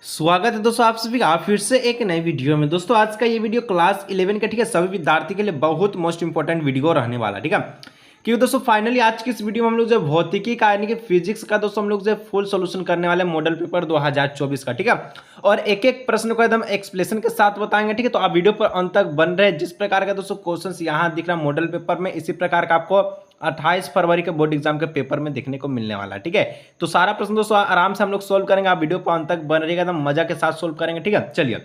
स्वागत है दोस्तों आप सभी का फिर से एक नई वीडियो में। दोस्तों आज का ये वीडियो क्लास 11 का ठीक है सभी विद्यार्थी के लिए बहुत मोस्ट इंपॉर्टेंट वीडियो रहने वाला ठीक है। क्योंकि दोस्तों फाइनली आज की इस वीडियो में हम लोग जो भौतिकी का यानी कि फिजिक्स का दोस्तों हम लोग जो फुल सॉल्यूशन करने वाले मॉडल पेपर 2024 का ठीक है। और एक एक प्रश्न को एकदम एक्सप्लेनेशन के साथ बताएंगे ठीक है। तो आप वीडियो पर अंत तक बन रहे जिस प्रकार का दोस्तों क्वेश्चन यहाँ दिख रहा है मॉडल पेपर में, इसी प्रकार का आपको 28 फरवरी के बोर्ड एग्जाम के पेपर में देखने को मिलने वाला है ठीक है। तो सारा प्रश्न दोस्तों आराम से हम लोग सोल्व करेंगे, आप वीडियो पर अंत तक बन रहिएगा, एकदम मजा के साथ सोल्व करेंगे ठीक है। चलिए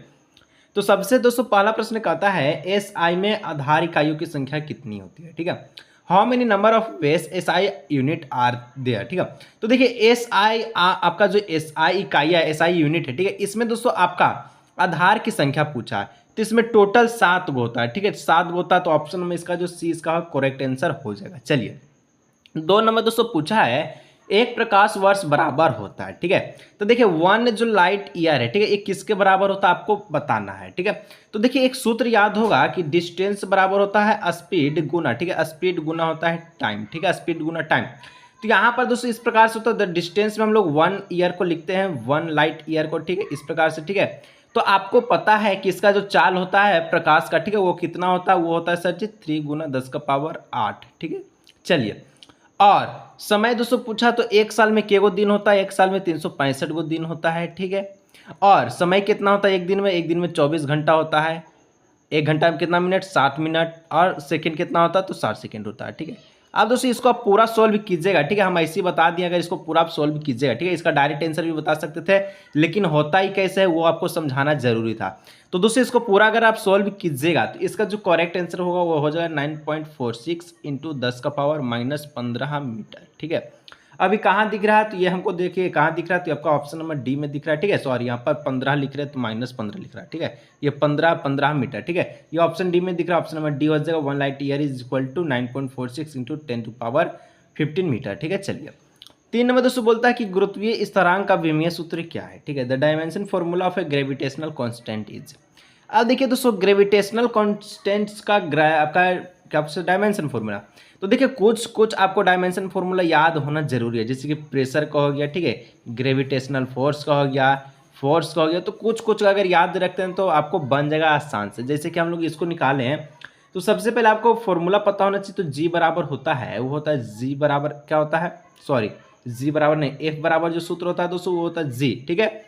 तो सबसे दोस्तों पहला प्रश्न कहता है एस आई में आधार इकाइयों की संख्या कितनी होती है ठीक है। How many number of base S I unit are there ठीक है। तो देखिए एस आई आपका जो एस आई इकाई है, एस आई यूनिट है ठीक है, इसमें दोस्तों आपका आधार की संख्या पूछा है। तो इसमें टोटल 7 गो होता है ठीक है, 7 गो होता है। तो ऑप्शन में इसका जो सी इसका करेक्ट आंसर हो जाएगा। चलिए 2 नंबर दोस्तों पूछा है एक प्रकाश वर्ष बराबर होता है ठीक है। तो देखिए 1 जो लाइट ईयर है ठीक है, ये किसके बराबर होता है आपको बताना है ठीक है। तो देखिए एक सूत्र याद होगा कि डिस्टेंस बराबर होता है स्पीड गुना ठीक है, स्पीड गुना होता है टाइम ठीक है, स्पीड गुना टाइम। तो यहाँ पर दोस्तों इस प्रकार से होता है, डिस्टेंस में हम लोग 1 ईयर को लिखते हैं 1 लाइट ईयर को ठीक है, इस प्रकार से ठीक है। तो आपको पता है कि इसका जो चाल होता है प्रकाश का ठीक है वो कितना होता है, वो होता है सर जी 3 गुना 10 का पावर 8 ठीक है। चलिए और समय दोस्तों पूछा तो एक साल में केगो दिन होता है, एक साल में 365 गो दिन होता है ठीक है। और समय कितना होता है एक दिन में 24 घंटा होता है। एक घंटा में कितना मिनट 60 मिनट, और सेकंड कितना होता है तो 60 सेकंड होता है ठीक है। अब दोस्तों इसको आप पूरा सोल्व कीजिएगा ठीक है, हम ऐसे ही बता दिए, अगर इसको पूरा आप सोल्व कीजिएगा ठीक है। इसका डायरेक्ट आंसर भी बता सकते थे लेकिन होता ही कैसे है वो आपको समझाना जरूरी था। तो दोस्तों इसको पूरा अगर आप सोल्व कीजिएगा तो इसका जो करेक्ट आंसर होगा वो हो जाएगा 9.46 इंटू 10 का पावर -15 मीटर ठीक है। अभी कहाँ दिख रहा है तो ये हमको देखिए कहाँ दिख रहा है, तो आपका ऑप्शन नंबर डी में दिख रहा है ठीक है। सॉरी यहाँ पर 15 लिख रहे हैं तो -15 लिख रहा है ठीक है। ये 15 मीटर ठीक है, ये ऑप्शन डी में दिख रहा है। ऑप्शन नंबर डी हो जाएगा 1 light year is equal to 9.46 into 10⁻15 metre ठीक है। चलिए 3 नंबर दोस्तों बोलता है कि गुरुत्वीय स्थिरांक का विमीय सूत्र क्या है ठीक है। The dimension formula of A gravitational constant is. अब देखिए दोस्तों ग्रेविटेशनल कांस्टेंट्स का आपका क्या डायमेंशन फॉर्मूला। तो देखिए कुछ आपको डायमेंशन फॉर्मूला याद होना जरूरी है, जैसे कि प्रेशर का हो गया ठीक है, ग्रेविटेशनल फोर्स का हो गया, फोर्स का हो गया। तो कुछ अगर याद रखते हैं तो आपको बन जाएगा आसान से। जैसे कि हम लोग इसको निकाले हैं तो सबसे पहले आपको फॉर्मूला पता होना चाहिए। तो जी बराबर होता है वो होता है जी बराबर क्या होता है, सॉरी जी बराबर नहीं, एफ बराबर जो सूत्र होता है दोस्तों वो होता है जी ठीक है,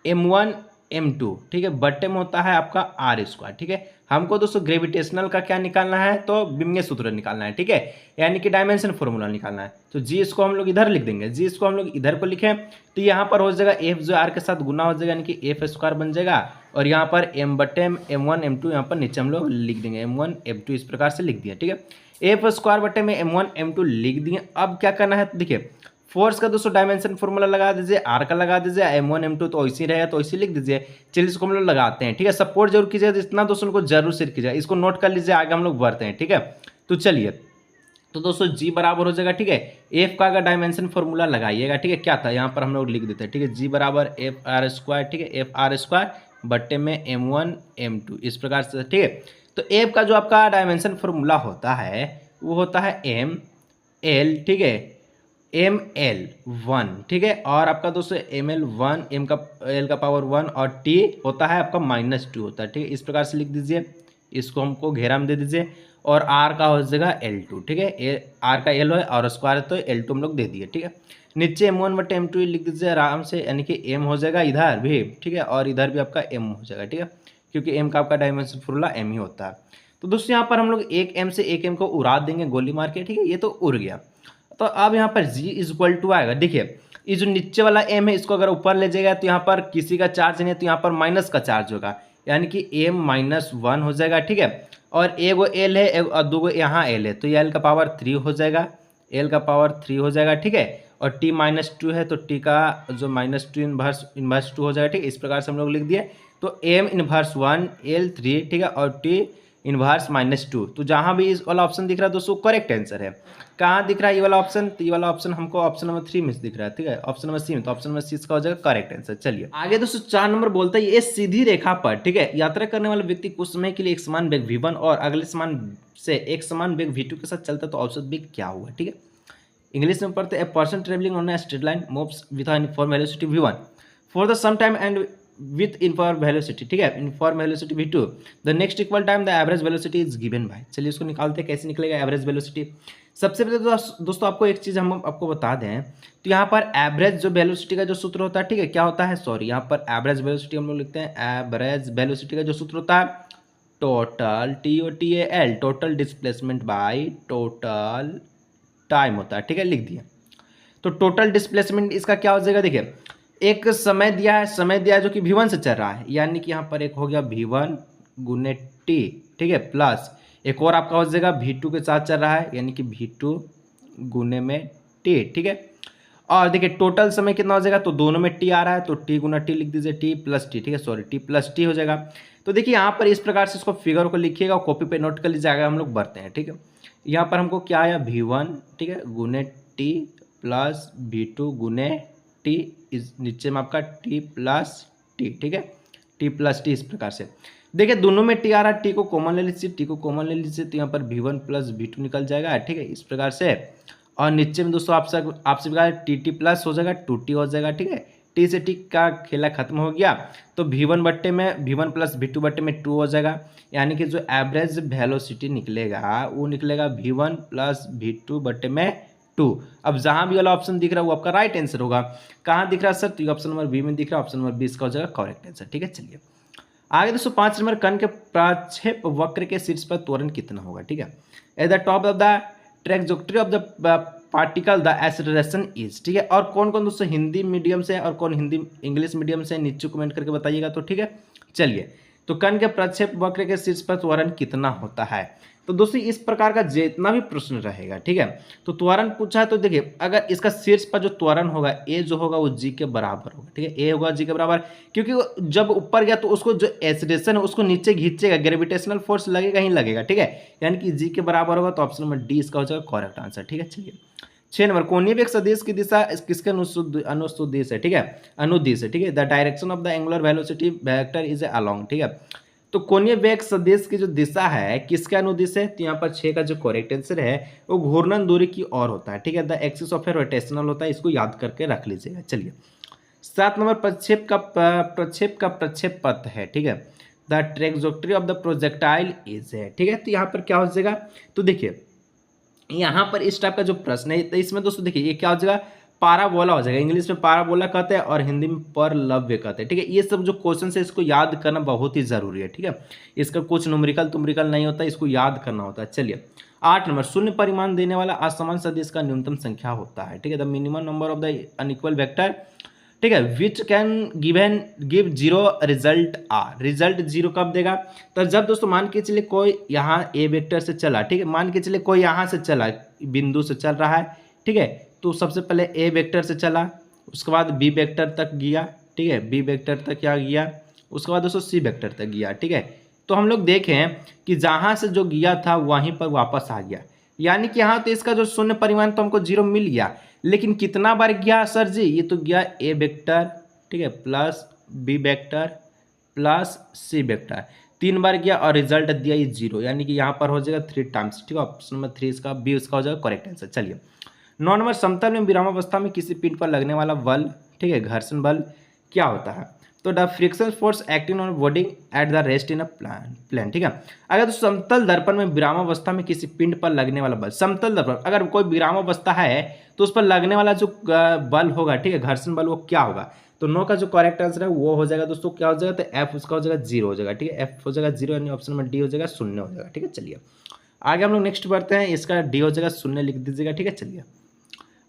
m1 m2 ठीक है, बट्टे में होता है आपका आर स्क्वायर ठीक है। हमको दोस्तों ग्रेविटेशनल का क्या निकालना है तो विमीय सूत्र निकालना है ठीक है, यानी कि डायमेंशन फॉर्मूला निकालना है। तो जी इसको हम लोग इधर लिख देंगे, जी इसको हम लोग इधर को लिखें तो यहाँ पर हो जाएगा एफ जो आर के साथ गुना हो जाएगा, यानी कि एफ स्क्वायर बन जाएगा। और यहाँ पर एम बट्टे m1 m2 यहाँ पर नीचे हम लोग लिख देंगे m1 m2 इस प्रकार से लिख दिया ठीक है। एफ स्क्वायर बट्टे में m1 m2 लिख दिए। अब क्या करना है तो देखिए फोर्स का दोस्तों डायमेंशन फॉर्मूला लगा दीजिए, आर का लगा दीजिए, m1 m2 तो ऐसे ही रहेगा तो ऐसे लिख दीजिए। चलिए इसको हम लोग लगाते हैं ठीक है। सपोर्ट जरूर कीजिएगा, इतना दोस्तों को जरूर सिर कीजिएगा, इसको नोट कर लीजिए, आगे हम लोग बढ़ते हैं ठीक है। तो चलिए तो दोस्तों जी बराबर हो जाएगा ठीक है, एफ का अगर डायमेंशन फॉर्मूला लगाइएगा ठीक है, क्या था यहाँ पर हम लोग लिख देते हैं ठीक है, जी बराबर एफ आर स्क्वायर ठीक है, एफ आर स्क्वायर बट्टे में m1 m2 इस प्रकार से ठीक है। तो एफ का जो आपका डायमेंशन फॉर्मूला होता है वो होता है एम एल ठीक है, ml1 ठीक है, और आपका दोस्तों ml1 एम का एल का पावर 1 और t होता है आपका -2 होता है ठीक है। इस प्रकार से लिख दीजिए, इसको हमको घेरा में दे दीजिए। और r का हो जाएगा L2 ठीक है, r का L है और स्क्वायर तो L2 हम लोग दे दिए ठीक है। नीचे m1 बटे m2 लिख दीजिए आराम से, यानी कि m हो जाएगा इधर भी ठीक है, और इधर भी आपका m हो जाएगा ठीक है, क्योंकि m का आपका डायमेंशन फॉर्मूला m ही होता है। तो दोस्तों यहाँ पर हम लोग एक m से एक m को उड़ा देंगे गोली मार के ठीक है, ये तो उड़ गया। तो अब यहाँ पर g इज इक्वल टू आएगा, देखिए ये जो नीचे वाला m है इसको अगर ऊपर ले जाएगा तो यहाँ पर किसी का चार्ज नहीं है, तो यहाँ पर माइनस का चार्ज होगा, यानी कि m-1 हो जाएगा ठीक है। और एगो l है और दो यहाँ l है, तो ये l का पावर 3 हो जाएगा, l का पावर 3 हो जाएगा ठीक है। और t-2 है तो t का जो -2 इन्वर्स 2 हो जाएगा ठीक है। इस प्रकार से हम लोग लिख दिए। तो m-1 l3 ठीक है, और t इन्वर्स -2। तो जहाँ भी इस वाला ऑप्शन दिख रहा है दोस्तों करेक्ट आंसर है। कहाँ दिख रहा है ये वाला ऑप्शन, तो ये वाला ऑप्शन हमको ऑप्शन नंबर 3 में दिख रहा है ठीक है, ऑप्शन नंबर सी में, तो ऑप्शन नंबर सी इसका हो जाएगा करेक्ट आंसर। चलिए आगे दोस्तों 4 नंबर बोलता है ये सीधी रेखा पर ठीक है यात्रा करने वाला व्यक्ति कुछ समय के लिए एक समान वेग v1 और अगले समान से एक समान वेग v2 के साथ चलता है, तो औसत वेग क्या हुआ ठीक है। इंग्लिश में पढ़ते a person travelling on a straight line moves with an uniform velocity v1 for the same time and with uniform velocity, ठीक है, uniform velocity v2, the next equal time the average velocity is given by. चलिए इसको निकालते हैं, कैसे निकलेगा average velocity. सबसे पहले तो दोस्तों आपको एक चीज़ हम आपको बता दें, तो यहाँ पर एवरेज जो वेलोसिटी का जो सूत्र होता है, ठीक है, क्या होता है, सॉरी यहाँ पर एवरेज वेलोसिटी हम लोग लिखते हैं, एवरेज वेलोसिटी का जो सूत्र होता है total TOTAL total displacement by total time होता है, ठीक है, लिख दिया। तो टोटल डिस्प्लेसमेंट इसका क्या हो जाएगा, देखिए एक समय दिया है जो कि v1 से चल रहा है, यानी कि यहाँ पर एक हो गया v1 गुने t, ठीक है, प्लस एक और आपका हो जाएगा v2 के साथ चल रहा है, यानी कि v2 गुने में t, ठीक है। और देखिए टोटल समय कितना हो जाएगा, तो दोनों में t आ रहा है, तो t गुना t लिख दीजिए, t प्लस t, ठीक है, सॉरी t प्लस t हो जाएगा। तो देखिए यहाँ पर इस प्रकार से इसको फिगर को लिखिएगा, कॉपी पे नोट कर लीजिएगा, हम लोग बढ़ते हैं, ठीक है। यहाँ पर हमको क्या आया v1, ठीक है, गुने t प्लस v2 गुने टी, इस नीचे में आपका टी प्लस टी, ठीक है, टी प्लस टी। इस प्रकार से देखिए दोनों में टी आ रहा है, टी को कॉमन ले लीजिए, टी को कॉमन ले लीजिए, तो यहाँ पर v1 प्लस v2 निकल जाएगा, ठीक है, इस प्रकार से। और नीचे में दोस्तों आपसे टी प्लस हो जाएगा, 2t हो जाएगा, ठीक है, टी से टी का खेला खत्म हो गया, तो v1 प्लस v2 बट्टे में 2 हो जाएगा, यानी कि जो एवरेज वेलोसिटी निकलेगा वो निकलेगा v1 प्लस v2 बट्टे में 2। अब जहां भी वाला ऑप्शन दिख रहा है वो आपका राइट आंसर होगा। कहाँ दिख रहा है सर, तो ऑप्शन नंबर बी में दिख रहा है, ऑप्शन नंबर 20 का हो जाएगा करेक्ट आंसर, ठीक है। चलिए आगे दोस्तों 5 नंबर, कण के प्रक्षेप वक्र के शीर्ष पर त्वरण कितना होगा, ठीक है, at the top of the trajectory of the particle the acceleration is, ठीक है। और कौन कौन दोस्तों हिंदी मीडियम से और कौन हिंदी इंग्लिश मीडियम से नीचे कमेंट करके बताइएगा, तो ठीक है। चलिए तो कण के प्रक्षेप वक्र के शीर्ष पर त्वरण कितना होता है, तो दोस्तों इस प्रकार का जितना भी प्रश्न रहेगा, ठीक है, तो त्वरण पूछा है, तो देखिए अगर इसका शीर्ष पर जो त्वरण होगा ए जो होगा वो जी के बराबर होगा, ठीक है, ए होगा जी के बराबर, क्योंकि वो जब ऊपर गया तो उसको जो एक्सेलरेशन है उसको नीचे खींचेगा, ग्रेविटेशनल फोर्स लगेगा ही लगेगा, ठीक है, यानी कि जी के बराबर होगा, तो ऑप्शन नंबर डी इसका हो जाएगा करेक्ट आंसर, ठीक है। चलिए 6 नंबर, कोणीय वेग सदिश की दिशा किसके अनुदिश है, ठीक है, अनुदिश है, ठीक है, the direction of the angular velocity vector is along, ठीक है। तो कोणीय वेग सदिश की जो दिशा है किसके अनुदिश है, तो यहाँ पर 6 का जो करेक्ट आंसर है वो घूर्णन दूरी की ओर होता है, ठीक है, the axis of A rotational होता है, इसको याद करके रख लीजिएगा। चलिए 7 नंबर, प्रक्षेप का प्रक्षेप पथ है, ठीक है, the trajectory of the projectile is है, ठीक है। तो यहाँ पर क्या हो जाएगा, तो देखिए यहाँ पर इस टाइप का जो प्रश्न है, तो इसमें दोस्तों देखिए ये क्या हो जाएगा, पाराबोला हो जाएगा, इंग्लिश में पाराबोला कहते हैं और हिंदी में परलव्य कहते हैं, ठीक है। ये सब जो क्वेश्चन है इसको याद करना बहुत ही जरूरी है, ठीक है, इसका कुछ न्यूमेरिकल नहीं होता, इसको याद करना होता है। चलिए 8 नंबर, शून्य परिमाण देने वाला असमान सदिश का न्यूनतम संख्या होता है, ठीक है, the minimum number of the unequal vector, ठीक है, which can give zero result are, result zero कब देगा, तो जब दोस्तों मान के चलिए कोई यहाँ ए वेक्टर से चला, ठीक है, मान के चलिए कोई यहाँ से चला, बिंदु से चल रहा है, ठीक है, तो सबसे पहले ए वेक्टर से चला, उसके बाद बी वेक्टर तक गया, ठीक है, बी वेक्टर तक क्या गया, उसके बाद दोस्तों सी वेक्टर तक गया, ठीक है। तो हम लोग देखें कि जहाँ से जो गया था वहीं पर वापस आ गया, यानी कि यहाँ तो इसका जो शून्य परिमाण तो हमको जीरो मिल गया, लेकिन कितना बार गया सर जी, ये तो गया ए वेक्टर, ठीक है, plus B vector plus C vector, 3 बार गया और रिजल्ट दिया ये जीरो, यानी कि यहाँ पर हो जाएगा 3 टाइम्स, ठीक है, ऑप्शन नंबर 3 इसका बी इसका हो जाएगा करेक्ट आंसर। चलिए 9 नंबर, समतल में विरामावस्था में किसी पिंड पर लगने वाला बल, ठीक है, घर्षण बल क्या होता है, तो the friction force acting on body at the rest in a plane, ठीक है। अगर तो समतल दर्पण में विरामावस्था में किसी पिंड पर लगने वाला बल, समतल दर्पण अगर कोई विरामावस्था है तो उस पर लगने वाला जो बल होगा, ठीक है, घर्षण बल, वो क्या होगा, तो 9 का जो करेक्ट आंसर है वो हो जाएगा दोस्तों क्या हो जाएगा, तो एफ उसका हो जाएगा 0 हो जाएगा, ठीक है, एफ हो जाएगा 0, यानी ऑप्शन नंबर डी हो जाएगा 0 हो जाएगा, ठीक है। चलिए आगे हम लोग नेक्स्ट बढ़ते हैं, इसका डी हो जाएगा 0 लिख दीजिएगा, ठीक है। चलिए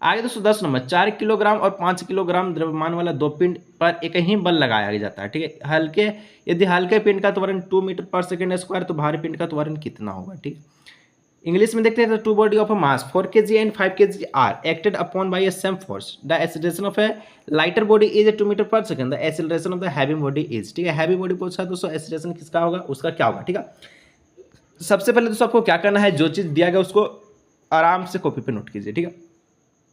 आगे दोस्तों 10 नंबर, 4 किलोग्राम और 5 किलोग्राम द्रव्यमान वाला 2 पिंड पर एक ही बल लगाया जाता है, ठीक है, यदि हल्के पिंड का त्वरण 2 मीटर पर सेकेंड स्क्वायर तो भारी पिंड का त्वरण कितना होगा, ठीक है। इंग्लिश में देखते हैं, तो 2 body of a mass 4 kg and 5 kg are acted upon by a same force, the acceleration of a lighter body is 2 metre per second, the acceleration of the heavy body is, ठीक है, heavy body पूछा दोस्तों acceleration किसका होगा, उसका क्या होगा, ठीक है। सबसे पहले दोस्तों आपको क्या करना है, जो चीज़ दिया गया उसको आराम से कॉपी पे नोट कीजिए, ठीक है।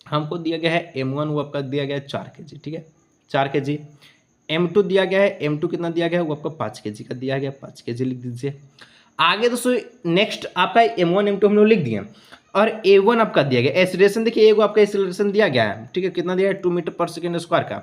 हमको दिया गया है M1, वो आपका दिया गया है 4 kg, ठीक है, 4 kg, M2 दिया गया है, M2 कितना दिया गया है, वो आपका 5 kg का दिया गया, 5 kg लिख दीजिए। आगे दोस्तों नेक्स्ट आपका M1 M2 हम लोग लिख दिए, और A1 आपका दिया गया एक्सीलरेशन, देखिए एगो आपका एक्सीलरेशन दिया गया है, ठीक है, कितना दिया है 2 मीटर पर सेकेंड स्क्वायर का,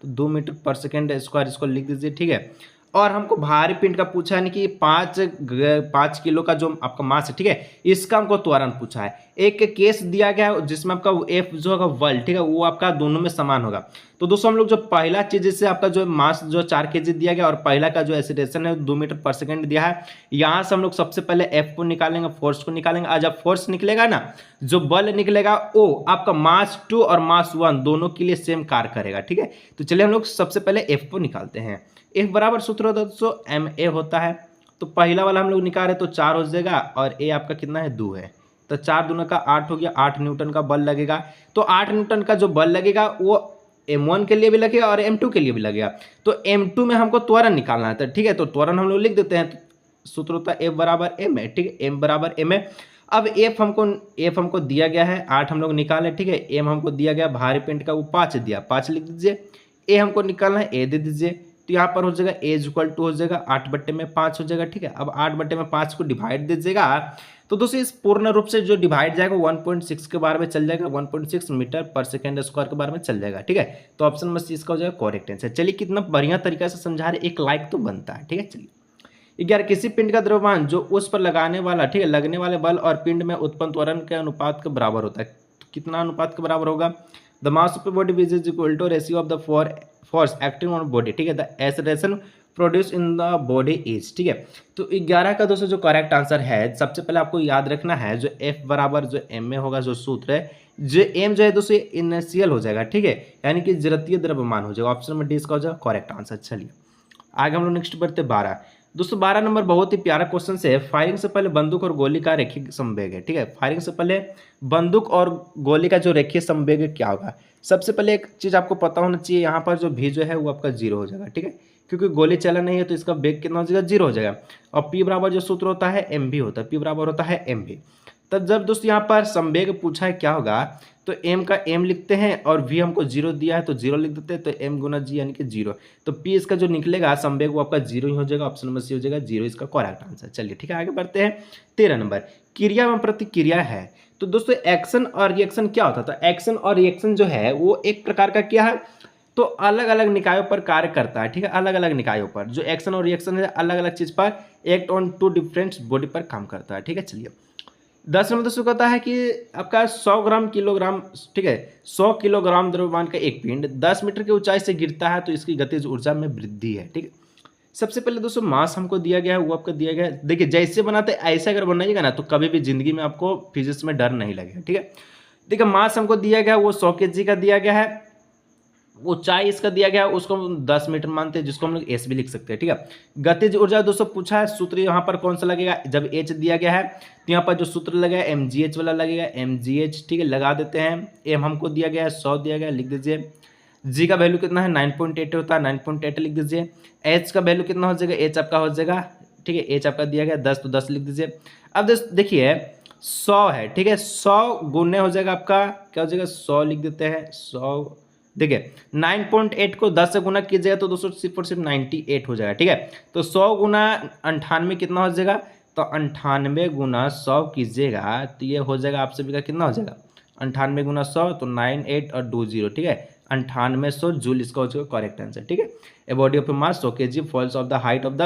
तो 2 मीटर पर सेकेंड स्क्वायर इसको लिख दीजिए, ठीक है। और हमको भारी पिंड का पूछा है, कि 5 किलो का जो आपका मास है, ठीक है, इसका हमको त्वरण पूछा है। एक केस दिया गया है जिसमें आपका एफ जो होगा बल, ठीक है, वो आपका दोनों में समान होगा। तो दोस्तों हम लोग जो पहला चीज जिससे आपका जो मास जो 4 kg दिया गया और पहला का जो एक्सीलरेशन है 2 मीटर पर सेकेंड दिया है, यहाँ से हम लोग सबसे पहले एफ को निकालेंगे, फोर्स को निकालेंगे। और जब फोर्स निकलेगा ना, जो बल निकलेगा वो आपका मास 2 और मास 1 दोनों के लिए सेम कार्य करेगा, ठीक है। तो चलिए हम लोग सबसे पहले एफ को निकालते हैं। एफ बराबर सूत्र होता है दोस्तों एम ए होता है। तो पहला वाला हम लोग निकाल रहे तो 4 हो जाएगा और ए आपका कितना है 2 है, तो 4 दूना का 8 हो गया, 8 न्यूटन का बल लगेगा। तो 8 न्यूटन का जो बल लगेगा वो M1 के लिए भी लगेगा और M2 के लिए भी लगेगा। तो M2 में हमको त्वरण निकालना है, तो ठीक है, तो त्वरण हम लोग लिख देते हैं। तो सूत्र होता है F बराबर M है, ठीक है, M बराबर M है। अब F हमको दिया गया है 8 हम लोग निकाले, ठीक है। M हमको दिया गया भारी पिंड का वो 5 दिया, 5 लिख दीजिए। A हमको निकालना है, A दे दीजिए। तो यहाँ पर हो जाएगा A = हो जाएगा 8/5 हो जाएगा, ठीक है। अब 8/5 को डिवाइड दीजिएगा। तो दोस्तों इस पूर्ण रूप से जो डिवाइड जाएगा 1.6 के बारे में चल जाएगा, 1.6 मीटर पर सेकेंड स्क्वायर के बारे में चल जाएगा, ठीक है। तो ऑप्शन नंबर सी इसका हो जाएगा करेक्ट आंसर। चलिए कितना बढ़िया तरीका से समझा रहे, एक लाइक तो बनता है, ठीक है। चलिए 11, किसी पिंड का द्रव्यमान जो उस पर लगाने वाला, ठीक है, लगने वाले बल और पिंड में उत्पन्न त्वरण के अनुपात के बराबर होता है। तो कितना अनुपात के बराबर होगा? The mass of body is equal to ratio of the force acting on body, ठीक है, the acceleration produce in the body is, ठीक है। तो 11 का दोस्तों जो करेक्ट आंसर है, सबसे पहले आपको याद रखना है जो F बराबर जो M में होगा जो सूत्र है, जो M जो है दोस्तों इनर्शियल हो जाएगा, ठीक है, यानी कि जड़त्वीय द्रव्यमान हो जाएगा। ऑप्शन नंबर डी इसका हो जाएगा करेक्ट आंसर। चलिए आगे हम लोग नेक्स्ट बढ़ते 12। दोस्तों 12 नंबर बहुत ही प्यारा क्वेश्चन है। फायरिंग से पहले बंदूक और गोली का रेखीय संवेग है, ठीक है। फायरिंग से पहले बंदूक और गोली का जो रेखीय संवेग क्या होगा? सबसे पहले एक चीज आपको पता होना चाहिए, यहाँ पर जो भी जो है वो आपका 0 हो जाएगा, ठीक है, क्योंकि गोली चला नहीं है तो इसका वेग कितना हो जाएगा? 0 हो जाएगा। और P बराबर जो सूत्र होता है mv होता है, P बराबर होता है mv। तब जब दोस्तों यहाँ पर संवेग पूछा है क्या होगा, तो m का m लिखते हैं और v हमको 0 दिया है तो 0 लिख देते हैं, तो m गुना g यानी कि 0। तो p इसका जो निकलेगा संवेग वो आपका 0 ही हो जाएगा। ऑप्शन नंबर सी हो जाएगा 0 इसका करेक्ट आंसर। चलिए ठीक है आगे बढ़ते हैं। 13 नंबर, क्रिया में प्रतिक्रिया है। तो दोस्तों एक्शन और रिएक्शन क्या होता था? एक्शन और रिएक्शन जो है वो एक प्रकार का क्या है, तो अलग अलग निकायों पर कार्य करता है, ठीक है, अलग अलग निकायों पर जो एक्शन और रिएक्शन है अलग अलग चीज पर act on two different body पर काम करता है, ठीक है। चलिए 10 नंबर दोस्तों कहता है कि आपका 100 ग्राम किलोग्राम, ठीक है, 100 किलोग्राम द्रव्यमान का एक पिंड 10 मीटर की ऊंचाई से गिरता है तो इसकी गतिज ऊर्जा में वृद्धि है, ठीक है। सबसे पहले दोस्तों मास हमको दिया गया है, वो आपको दिया गया है। देखिए जैसे बनाते ऐसे अगर बनाइएगा ना तो कभी भी जिंदगी में आपको फिजिक्स में डर नहीं लगेगा, ठीक है। देखिए मास हमको दिया गया है वो 100 kg का दिया गया है, ऊंचाई इसका दिया गया है उसको हम 10 मीटर मानते हैं, जिसको हम लोग एस भी लिख सकते हैं, ठीक है। गतिज ऊर्जा दोस्तों पूछा है, सूत्र यहाँ पर कौन सा लगेगा? जब एच दिया गया है तो यहाँ पर जो सूत्र लगेगा mgh वाला लगेगा, mgh, ठीक है, लगा देते हैं। एम हमको दिया गया है 100 दिया गया है, लिख दीजिए। जी का वैल्यू कितना है? 9.8 होता है, 9.8 लिख दीजिए। एच का वैल्यू कितना हो जाएगा? एच आपका हो जाएगा, ठीक है, एच आपका दिया गया 10 तो 10 लिख दीजिए। अब देखिए 100 है, ठीक है, 100 गुने हो जाएगा आपका क्या हो जाएगा? 100 लिख देते हैं, 100। देखिए 9.8 को 10 से गुना कीजिएगा तो दोस्तों सिर्फ और सिर्फ 98 हो जाएगा, ठीक है। तो 100 गुना 98 कितना हो जाएगा? तो 98 गुना 100 कीजिएगा तो ये हो जाएगा आप सभी का कितना हो जाएगा? 98 गुना 100 तो 98 और 20, ठीक है, 9800 जूल इसका हो जाएगा करेक्ट आंसर, ठीक है। A body of mass 100 kg falls off the height of the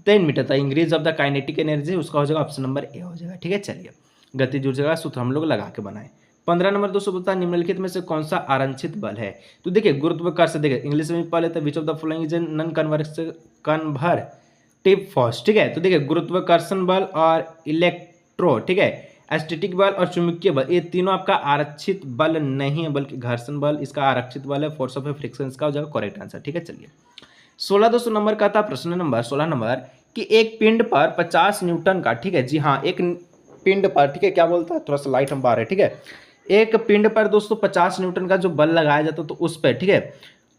10 metre the increase of the kinetic energy, उसका हो जाएगा ऑप्शन नंबर ए हो जाएगा, ठीक है। चलिए गतिज ऊर्जा का सूत्र हम लोग लगा के बनाए। 15 नंबर दोस्तों बता निम्नलिखित में से कौन सा आरक्षित बल है? तो देखिए गुरुत्वाकर्षण, देखिए इंग्लिश में पढ़ लेते हैं, which of the following is non conservative force, ठीक है। तो देखिए गुरुत्वाकर्षण बल और इलेक्ट्रो, ठीक है, स्टैटिक बल और चुंबकीय बल, ये तीनों आपका आरक्षित बल नहीं है बल्कि घर्षण बल इसका आरक्षित बल है। फोर्स ऑफ फ्रिक्शन इसका हो जाएगा करेक्ट आंसर, ठीक है। चलिए 16 दोस्तों नंबर का था प्रश्न नंबर 16 नंबर कि एक पिंड पर 50 न्यूटन का, ठीक है, जी हाँ, एक पिंड पर, ठीक है, क्या बोलता है, थोड़ा सा लाइट हम बाहर है, ठीक है, एक पिंड पर दोस्तों 50 न्यूटन का जो बल लगाया जाता है तो उस पर, ठीक है,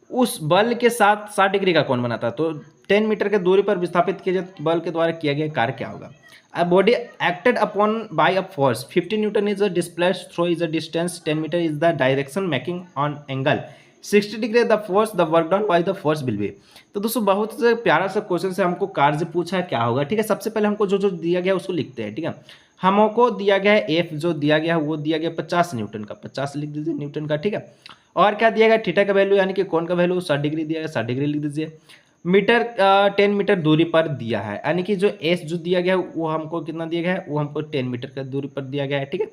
उस बल के साथ 60 डिग्री का कोण बनाता है। तो 10 मीटर के दूरी पर विस्थापित किए जाते बल के द्वारा किया गया कार्य क्या होगा? A body acted upon by a force 50 Newton is a displaced through is a distance 10 meter is the direction making on angle 60 degree the force the work done by the force will be। तो दोस्तों बहुत से प्यारा सा question से हमको कार्य पूछा है क्या होगा, ठीक है। सबसे पहले हमको जो जो दिया गया उसको लिखते हैं, ठीक है। हमको दिया गया है एफ जो दिया गया है वो दिया गया 50 न्यूटन का, 50 लिख दीजिए न्यूटन का, ठीक है। और क्या दिया गया, थीटा का वैल्यू यानी कि कोण का वैल्यू 60 डिग्री दिया गया, 60 डिग्री लिख दीजिए। मीटर 10 मीटर दूरी पर दिया है, यानी कि जो एस जो दिया गया है वो हमको कितना दिया गया है, वो हमको 10 मीटर का दूरी पर दिया गया है। ठीक है,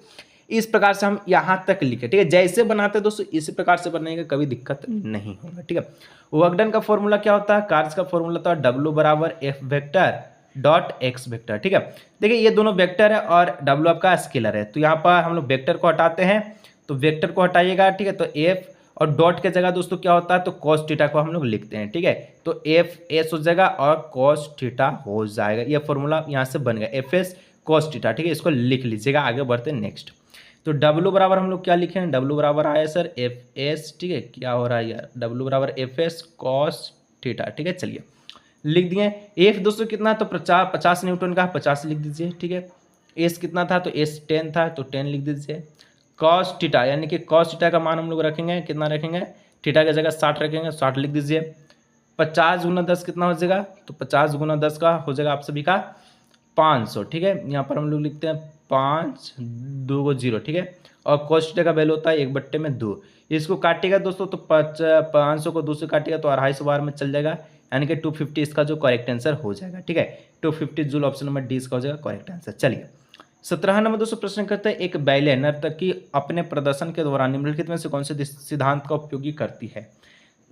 इस प्रकार से हम यहाँ तक लिखे। ठीक है, जैसे बनाते हैं दोस्तों इसी प्रकार से बनाएंगे, कभी दिक्कत नहीं होगा। ठीक है, वर्क डन का फॉर्मूला क्या होता है, कार्य का फॉर्मूला होता है W बराबर F vector dot x vector. ठीक है, देखिए ये दोनों वेक्टर है और W आपका स्केलर है, तो यहाँ पर हम लोग वेक्टर को हटाते हैं, तो वेक्टर को हटाइएगा। ठीक है, तो एफ और डॉट के जगह दोस्तों क्या होता है, तो कॉस थीटा को हम लोग लिखते हैं। ठीक है, तो एफ एस हो जाएगा और कॉस थीटा हो जाएगा, ये फॉर्मूला यहाँ से बन गया एफ एस कॉस थीटा। ठीक है, इसको लिख लीजिएगा। आगे बढ़ते हैं नेक्स्ट। तो W बराबर हम लोग क्या लिखे हैं, W बराबर आया सर एफ एस। ठीक है, क्या हो रहा है यार, W बराबर एफ एस कॉस थीटा। ठीक है, चलिए लिख दिए। एफ दोस्तों कितना, तो 50 न्यूटन का 50 लिख दीजिए। ठीक है, एस कितना था, तो एस 10 था, तो 10 लिख दीजिए। कॉस थीटा यानी कि कॉस थीटा का मान हम लोग रखेंगे, कितना रखेंगे, थीटा की जगह 60 रखेंगे, 60 लिख दीजिए। 50 गुना 10 कितना हो जाएगा, तो 50 गुना 10 का हो जाएगा आप सभी का 500। ठीक है, यहाँ पर हम लोग लिखते हैं 5 2 को 0। ठीक है, और कॉस थीटा का वैल्यू होता है 1/2। इसको काटेगा दोस्तों तो 500 को 2 से काटेगा तो 250 बार में चल जाएगा, यानी कि 250 इसका जो करेक्ट आंसर हो जाएगा। ठीक है, 250 जूल, ऑप्शन नंबर डी इसका हो जाएगा करेक्ट आंसर। चलिए 17 नंबर दोस्तों प्रश्न करते हैं, एक बैले नर्तकी अपने प्रदर्शन के दौरान निम्नलिखित में से कौन से सिद्धांत का उपयोगी करती है।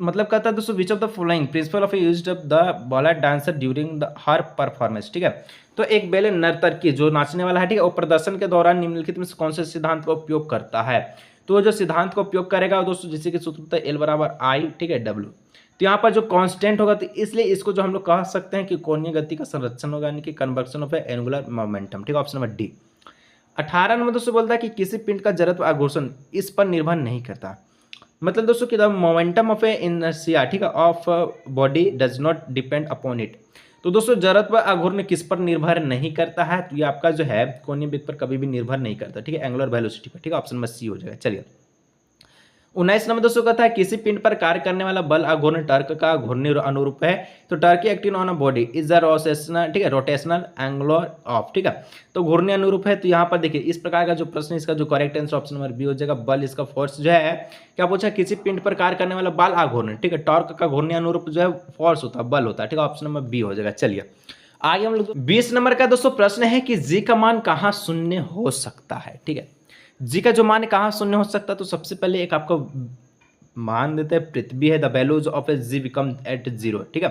मतलब कहता है दोस्तों विच of the following principle of used of the ballet dancer during the her performance. ठीक है, तो एक बैले नर्तकी जो नाचने वाला है, ठीक है, वो प्रदर्शन के दौरान निम्नलिखित में से कौन से सिद्धांत का उपयोग करता है। तो जो सिद्धांत का उपयोग करेगा दोस्तों, जैसे कि सूत्र होता है एल बराबर आई, ठीक है, डब्ल्यू। तो यहाँ पर जो कांस्टेंट होगा, तो इसलिए इसको जो हम लोग कह सकते हैं कि कोणीय गति का संरक्षण होगा, यानी कि कन्वर्सन ऑफ एंगुलर मोमेंटम। ठीक है, ऑप्शन नंबर डी। 18 नंबर दोस्तों बोलता है कि किसी पिंड का जड़त्व आघूर्ण इस पर निर्भर नहीं करता। मतलब दोस्तों कि the momentum of A inertia, ठीक है, of body does not depend upon it. तो दोस्तों जड़त्व आघूर्ण किस पर निर्भर नहीं करता है, तो ये आपका जो है कोणीय वेग पर कभी भी निर्भर नहीं करता। ठीक है, एंगुलर वेलोसिटी पर। ठीक है, ऑप्शन नंबर सी हो जाएगा। चलिए 19 नंबर दोस्तों कहता है किसी पिंड पर कार्य करने वाला बल आघूर्ण टर्क का घूर्णी अनुरूप है। तो torque acting on a body is the rotational, ठीक है, रोटेशनल एंगुलर ऑफ। ठीक है, तो घूर्णी अनुरूप है। तो यहाँ पर देखिए इस प्रकार का जो प्रश्न, इसका जो correct answer option number B हो जाएगा। बल इसका फोर्स जो है, क्या पूछा, किसी पिंड पर कार्य करने वाला बल आघूर्ण, ठीक है, टॉर्क का घूर्णी अनुरूप जो है फोर्स होता है, बल होता है। ठीक है, ऑप्शन नंबर बी हो जाएगा। चलिए आगे हम लोग 20 नंबर का दोस्तों प्रश्न है कि जी का मान कहाँ शून्य हो सकता है। ठीक है, जी का जो मान कहाँ शून्य हो सकता है, तो सबसे पहले एक आपको मान देते हैं पृथ्वी है, the values of a G become at 0। ठीक है,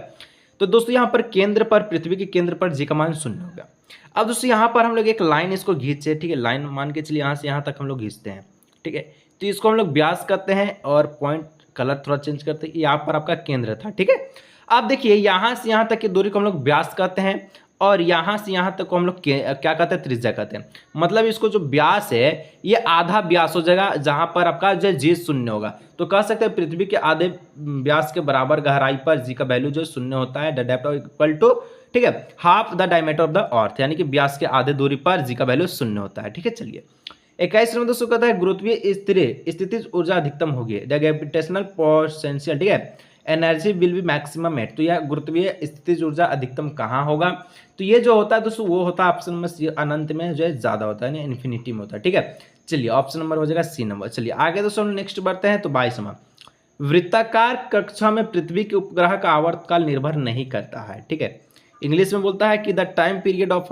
तो दोस्तों यहाँ पर केंद्र पर, पृथ्वी के केंद्र पर जी का मान शून्य हो गया। अब दोस्तों यहाँ पर हम लोग एक लाइन इसको खींचे, ठीक है, लाइन मान के चलिए यहाँ से यहाँ तक हम लोग खींचते हैं। ठीक है, तो इसको हम लोग व्यास करते हैं और पॉइंट कलर थोड़ा चेंज करते हैं। यहाँ पर आपका केंद्र था। ठीक है, अब देखिए यहाँ से यहाँ तक की दूरी को हम लोग व्यास कहते हैं और यहाँ से यहाँ तक को हम लोग क्या कहते हैं, त्रिज्या कहते हैं। मतलब इसको जो व्यास है ये आधा व्यास हो जाएगा, जहाँ पर आपका जो जी शून्य होगा। तो कह सकते हैं पृथ्वी के आधे व्यास के बराबर गहराई पर जी का वैल्यू जो शून्य होता है, द डेप्थ इक्वल टू, ठीक है, half the diameter of the earth, यानी कि व्यास के आधे दूरी पर जी का वैल्यू शून्य होता है। ठीक है, चलिए 21 नंबर दोस्तों कहता है गुरुत्वीय स्थितिज ऊर्जा अधिकतम होगी, द ग्रेविटेशनल पोटेंशियल, ठीक है, energy will be maximum at. तो यह गुरुत्वीय स्थितिज ऊर्जा अधिकतम कहाँ होगा, तो ये जो होता है दोस्तों वो होता है ऑप्शन नंबर अनंत में जो है ज्यादा होता है, यानी इन्फिनिटी में होता है। ठीक है, चलिए ऑप्शन नंबर हो जाएगा सी नंबर। चलिए आगे दोस्तों नेक्स्ट बढ़ते हैं। तो 22 नंबर वृत्ताकार कक्षा में पृथ्वी के उपग्रह का आवर्तकाल निर्भर नहीं करता है। ठीक है, इंग्लिश में बोलता है कि the time period of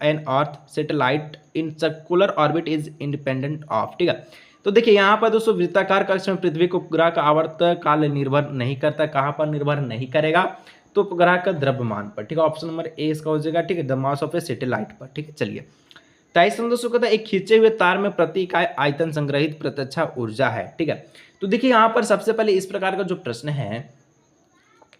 an earth satellite in circular orbit is independent of. ठीक है, तो देखिए यहाँ पर दोस्तों वृत्ताकार कक्ष में पृथ्वी के उपग्रह का आवर्त काल निर्भर नहीं करता। कहाँ पर निर्भर नहीं करेगा, तो उपग्रह का द्रव्यमान पर। ठीक है, ऑप्शन नंबर ए इसका हो जाएगा। ठीक है, the mass of A satellite पर। ठीक है, चलिए 23 नंबर दोस्तों कहता है एक खींचे हुए तार में प्रति इकाई आयतन संग्रहित प्रत्यक्षा ऊर्जा है। ठीक है, तो देखिए यहाँ पर सबसे पहले इस प्रकार का जो प्रश्न है,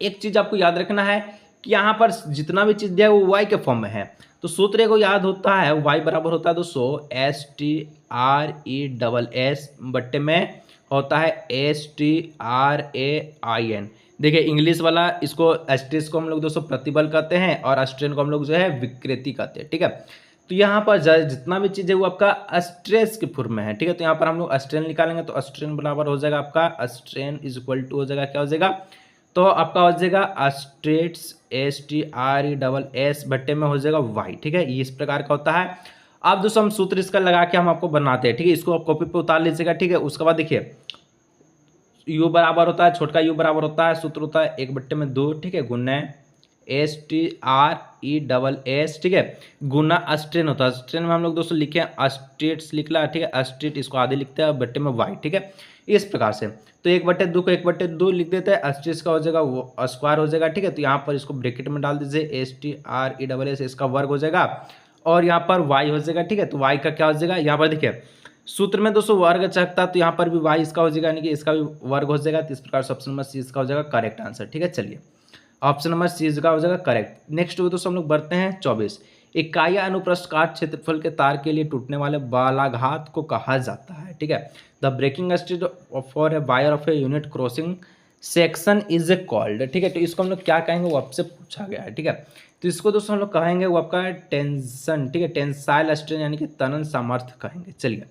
एक चीज आपको याद रखना है कि यहाँ पर जितना भी चीज दिया है वो वाई के फॉर्म में है। तो सूत्र को याद होता है, वाई बराबर होता है दोस्तों STRESS बट्टे में होता है STRAIN। देखिए इंग्लिश वाला इसको स्ट्रेस को हम लोग दोस्तों प्रतिबल कहते हैं और स्ट्रेन को हम लोग जो है विकृति कहते हैं। ठीक है, तो यहाँ पर जितना भी चीज़ है वो आपका स्ट्रेस के फॉर्म में है। ठीक है, तो यहाँ पर हम लोग स्ट्रेन निकालेंगे तो स्ट्रेन बराबर हो जाएगा आपका स्ट्रेन इज इक्वल टू हो जाएगा, क्या हो जाएगा, तो आपका हो जाएगा स्ट्रेट्स STRESS बट्टे में हो जाएगा वाई। ठीक है, ये इस प्रकार का होता है। अब दोस्तों हम सूत्र इसका लगा के हम आपको बनाते हैं। ठीक है, इसको आप कॉपी पे उतार लीजिएगा। ठीक है, उसके बाद देखिए यू बराबर होता है, छोटका यू बराबर होता है, सूत्र होता है 1/2, ठीक है, गुना STRESS, ठीक है, गुना अस्ट्रेन होता है। अस्ट्रेन में हम लोग दोस्तों लिखे हैं अस्टेट्स लिख ला, ठीक है, अस्टेट इसको आधे लिखते हैं बट्टे में वाई, ठीक है, इस प्रकार से। तो 1/2 को 1/2 लिख देते हैं, अस्टेट्स का हो जाएगा वो स्क्वायर हो जाएगा, ठीक है। तो यहाँ पर इसको ब्रैकेट में डाल दीजिए STRESS, इसका वर्ग हो जाएगा और यहाँ पर वाई हो जाएगा, ठीक है। तो वाई का क्या हो जाएगा, यहाँ पर देखिए सूत्र में दोस्तों वर्ग चकता, तो यहाँ पर भी वाई इसका हो जाएगा, यानी कि इसका भी वर्ग हो जाएगा। तो इस प्रकार से ऑप्शन नंबर सी इसका हो जाएगा करेक्ट आंसर, ठीक है। चलिए ऑप्शन नंबर सी इसका हो जाएगा करेक्ट। नेक्स्ट दोस्तों हम लोग बढ़ते हैं 24। इकाई अनुप्रस्थ काट क्षेत्रफल के तार के लिए टूटने वाले बालाघात को कहा जाता है, ठीक है। The breaking strength for a wire of a unit crossing section is a called, ठीक है। तो इसको हम लोग क्या कहेंगे वो आपसे पूछा गया है, ठीक है। तो इसको दोस्तों हम लोग कहेंगे वो आपका टेंशन, ठीक है, टेंसाइल स्ट्रेंथ यानी कि तनन सामर्थ्य कहेंगे। चलिए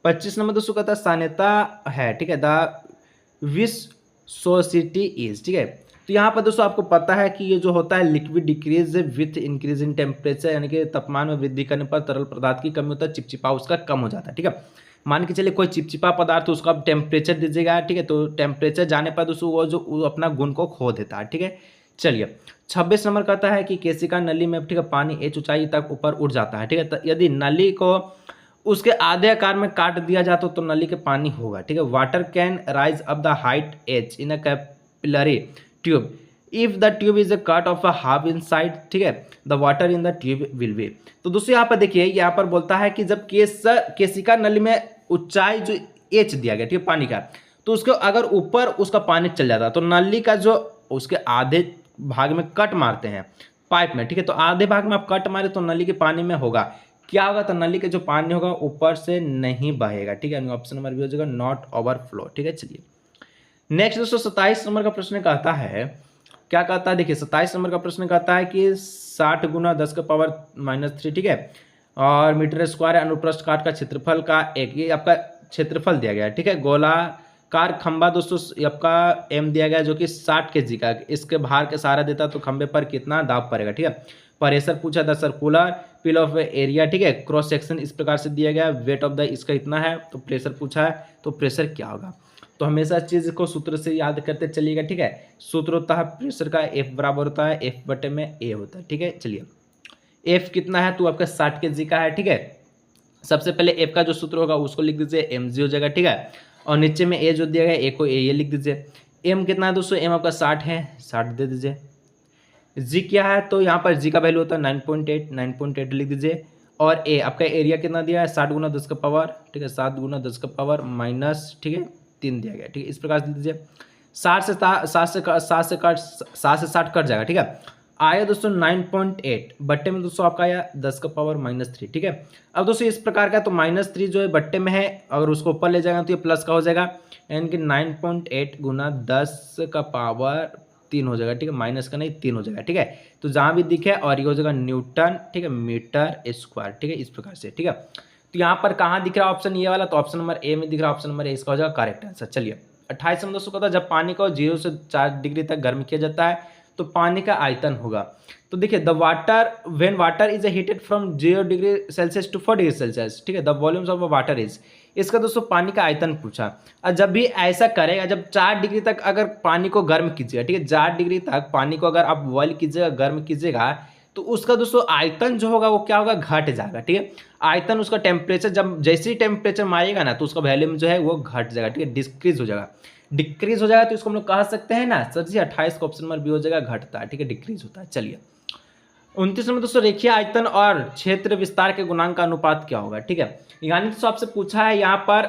25 नंबर दोस्तों कहता है सान्यता है, ठीक है, द विस्कोसिटी इज, ठीक है। तो यहाँ पर दोस्तों आपको पता है कि ये जो होता है liquid decrease with increase in temperature, यानी कि तापमान में वृद्धि करने पर तरल पदार्थ की कमी होता है, चिपचिपा उसका कम हो जाता है, ठीक है। मान के चलिए कोई चिपचिपा पदार्थ उसको आप टेम्परेचर दीजिएगा, ठीक है, तो टेम्परेचर जाने पर दोस्तों वो अपना गुण को खो देता है, ठीक है। चलिए 26 नंबर कहता है कि केशिका नली में, ठीक है, पानी H ऊंचाई तक ऊपर उठ जाता है, ठीक है। तो यदि नली को उसके आधे आकार में काट दिया जाता तो नली के पानी होगा, ठीक है। Water can rise up the height H in a capillary tube if the tube is a cut of a half in side, ठीक है, the water in the tube will be. तो दोस्तों यहाँ पर देखिए, यहाँ पर बोलता है कि जब केशिका नली में ऊंचाई जो H दिया गया, ठीक है, पानी का, तो उसके अगर ऊपर उसका पानी चल जाता तो नली का जो उसके आधे भाग में कट मारते हैं पाइप में, ठीक है, तो आधे भाग में आप कट मारे तो नली के पानी में होगा क्या होगा, तो नली के जो पानी होगा ऊपर से नहीं बहेगा, ठीक है। ऑप्शन नंबर बी हो जाएगा नॉट ओवरफ्लो, ठीक है। चलिए नेक्स्ट दोस्तों 27 नंबर का प्रश्न कहता है, क्या कहता है, देखिए 27 नंबर का प्रश्न कहता है कि 60 गुना 10⁻³ ठीक है, और मीटर स्क्वायर अनुप्रस्थ काट का क्षेत्रफल का एक, ये आपका क्षेत्रफल दिया गया है, ठीक है। गोलाकार खंबा दोस्तों आपका एम दिया गया है जो कि 60 kg का, इसके भार के सहारा देता तो खंबे पर कितना दाब पड़ेगा, ठीक है। प्रेशर पूछा था सर्कुलर पिल ऑफ एरिया, ठीक है, क्रॉस सेक्शन इस प्रकार से दिया गया, वेट ऑफ द इसका इतना है, तो प्रेशर पूछा है, तो प्रेशर क्या होगा। तो हमेशा चीज़ को सूत्र से याद करते चलिएगा, ठीक है। सूत्र होता है प्रेशर का F बराबर होता है F/A होता है, ठीक है। चलिए F कितना है, तो आपका 60 kg का है, ठीक है। सबसे पहले F का जो सूत्र होगा उसको लिख दीजिए mg हो जाएगा, ठीक है, और नीचे में A जो दिया गया A को A लिख दीजिए। M कितना है दोस्तों, M आपका 60 है, 60 दे दीजिए। G क्या है, तो यहाँ पर G का वैल्यू होता है 9.8 लिख दीजिए, और A आपका एरिया कितना दिया है 60 गुना 10 का पावर, ठीक है, 7 गुना 10 का पावर माइनस, ठीक है, 3 दिया गया, ठीक है। इस प्रकार से दीजिए 60 से 60 कट जाएगा, ठीक है। आया दोस्तों 9.8 बट्टे में दोस्तों आपका आया 10 का पावर -3, ठीक है। अब दोस्तों इस प्रकार का तो -3 जो है बट्टे में है, अगर उसको ऊपर ले जाएगा तो ये प्लस का हो जाएगा, यानी कि 9.8 गुना 10 का पावर 3 हो जाएगा, ठीक है, माइनस का नहीं 3 हो जाएगा, ठीक है। तो जहाँ भी दिखे और ये हो जाएगा न्यूटन, ठीक है, मीटर स्क्वायर, ठीक है, इस प्रकार से, ठीक है। तो यहाँ पर कहाँ दिख रहा है ऑप्शन ये वाला, तो ऑप्शन नंबर ए में दिख रहा है, ऑप्शन नंबर ए इसका हो जाएगा करेक्ट आंसर। चलिए 28 नंबर दोस्तों कहता है जब पानी को 0 से 4 डिग्री तक गर्म किया जाता है तो पानी का आयतन होगा। तो देखिए the water when water is heated from 0 degree Celsius to 4 degree Celsius, ठीक है, the volumes of water is, इसका दोस्तों पानी का आयतन पूछा। और जब भी ऐसा करेगा, जब 4 डिग्री तक अगर पानी को गर्म कीजिएगा, ठीक है, 4 डिग्री तक पानी को अगर आप बॉयल कीजिएगा, गर्म कीजिएगा, तो उसका दोस्तों आयतन जो होगा वो क्या होगा, घट जाएगा, ठीक है। आयतन उसका टेम्परेचर जब जैसे ही टेम्परेचर मारेगा ना तो उसका वैल्यूम जो है वो घट जाएगा, ठीक है, डिक्रीज हो जाएगा, डिक्रीज हो जाएगा। तो इसको हम लोग कह सकते हैं ना सर जी 28 का ऑप्शन नंबर बी हो जाएगा घटता है, ठीक है, डिक्रीज होता है। चलिए 29 नंबर दोस्तों रेखीय आयतन और क्षेत्र विस्तार के गुणांक का अनुपात क्या होगा, ठीक है। यानी दोस्तों आपसे पूछा है यहाँ पर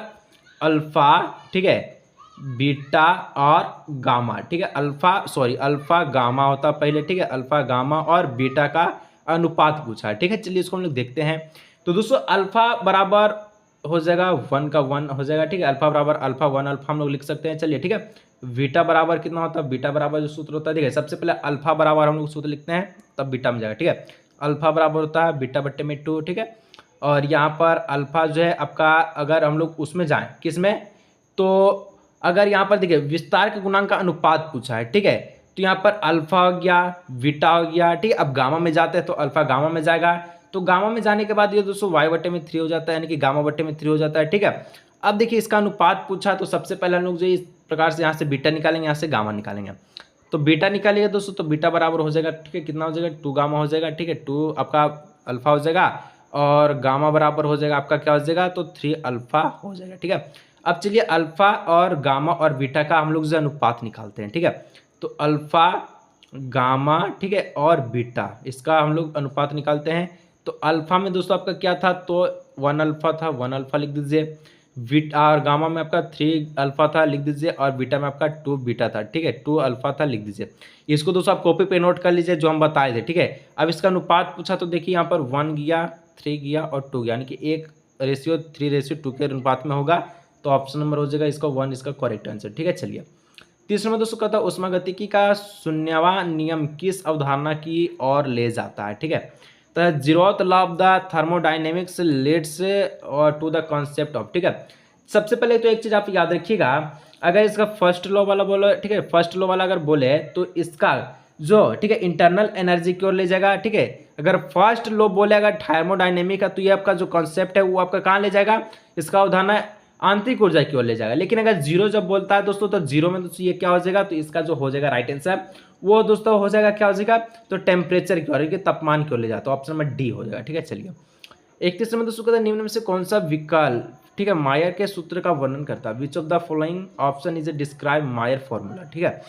अल्फा, ठीक है, बीटा और गामा, ठीक है, अल्फा गामा होता पहले, ठीक है, अल्फा गामा और बीटा का अनुपात पूछा है, ठीक है। चलिए इसको हम लोग देखते हैं। तो दोस्तों अल्फा बराबर हो जाएगा 1 का 1 हो जाएगा, ठीक है, अल्फा बराबर अल्फा 1 अल्फा हम लोग लिख सकते हैं। चलिए ठीक है, बीटा बराबर कितना होता है, बीटा बराबर जो सूत्र होता है, देखिए सबसे पहले अल्फा बराबर हम लोग सूत्र लिखते हैं तब बीटा में जाएगा, ठीक है। अल्फा बराबर होता है बीटा बट्टे में 2, ठीक है, और यहाँ पर अल्फा जो है आपका अगर हम लोग उसमें जाएँ किस में, तो अगर यहाँ पर देखिए विस्तार के गुणांक का अनुपात पूछा है, ठीक है, तो यहाँ पर अल्फा हो गया, बीटा हो गया, ठीक है। अब गामा में जाते हैं तो अल्फा गामा में जाएगा, तो गामा में जाने के बाद ये दोस्तों वाई बट्टे में 3 हो जाता है, यानी कि गामा बट्टे में 3 हो जाता है, ठीक है। अब देखिए इसका अनुपात पूछा तो सबसे पहले हम लोग जो प्रकार से यहाँ से बीटा निकालेंगे, यहाँ से गामा निकालेंगे। तो बीटा निकालिएगा दोस्तों, तो बीटा बराबर हो जाएगा, ठीक है, कितना हो जाएगा, 2 गामा हो जाएगा, ठीक है, 2 आपका अल्फा हो जाएगा, और गामा बराबर हो जाएगा आपका क्या हो जाएगा, तो 3 अल्फा हो जाएगा, ठीक है। अब चलिए अल्फा और गामा और बीटा का हम लोग जो अनुपात निकालते हैं, ठीक है। तो अल्फा, गामा, ठीक है, और बीटा, इसका हम लोग अनुपात निकालते हैं। तो अल्फा में दोस्तों आपका क्या था, तो 1 अल्फा था, 1 अल्फा लिख दीजिए। बीटा और गामा में आपका 3 अल्फा था, लिख दीजिए, और बीटा में आपका 2 बीटा था, ठीक है, 2 अल्फा था, लिख दीजिए। इसको दोस्तों आप कॉपी पे नोट कर लीजिए जो हम बताए थे, ठीक है। अब इसका अनुपात पूछा तो देखिए यहाँ पर 1 गया, 3 गया और 2 गया, यानी कि 1:3:2 के अनुपात में होगा। तो ऑप्शन नंबर हो जाएगा इसका 1, इसका करेक्ट आंसर, ठीक है। चलिए तीसरा में दोस्तों कहता है ऊष्मागतिकी का शून्यवां नियम किस अवधारणा की ओर ले जाता है, ठीक है। तो zeroth law of the thermodynamics leads to the concept of, ठीक है। सबसे पहले तो एक चीज आप याद रखिएगा, अगर इसका फर्स्ट लॉ वाला बोले, ठीक है, फर्स्ट लॉ वाला अगर बोले तो इसका जो, ठीक है, इंटरनल एनर्जी की ओर ले जाएगा, ठीक है। अगर फर्स्ट लॉ बोले अगर थर्मोडायनेमिक का, तो ये आपका जो कॉन्सेप्ट है वो आपका कहाँ ले जाएगा, इसका अवधारणा आंतरिक ऊर्जा की ओर ले जाएगा। लेकिन अगर जीरो जब बोलता है दोस्तों, तो जीरो में दोस्तों ये क्या हो जाएगा, तो इसका जो हो जाएगा राइट आंसर वो दोस्तों हो जाएगा, क्या हो जाएगा, तो टेम्परेचर की ओर, तापमान की ओर ले जाता है। ऑप्शन नंबर डी हो जाएगा, ठीक है। चलिए 31 में दोस्तों कहता है निम्न में से कौन सा विकल्प, ठीक है, मायर के सूत्र का वर्णन करता है। विच of the following option is a describe Mayar formula, ठीक है।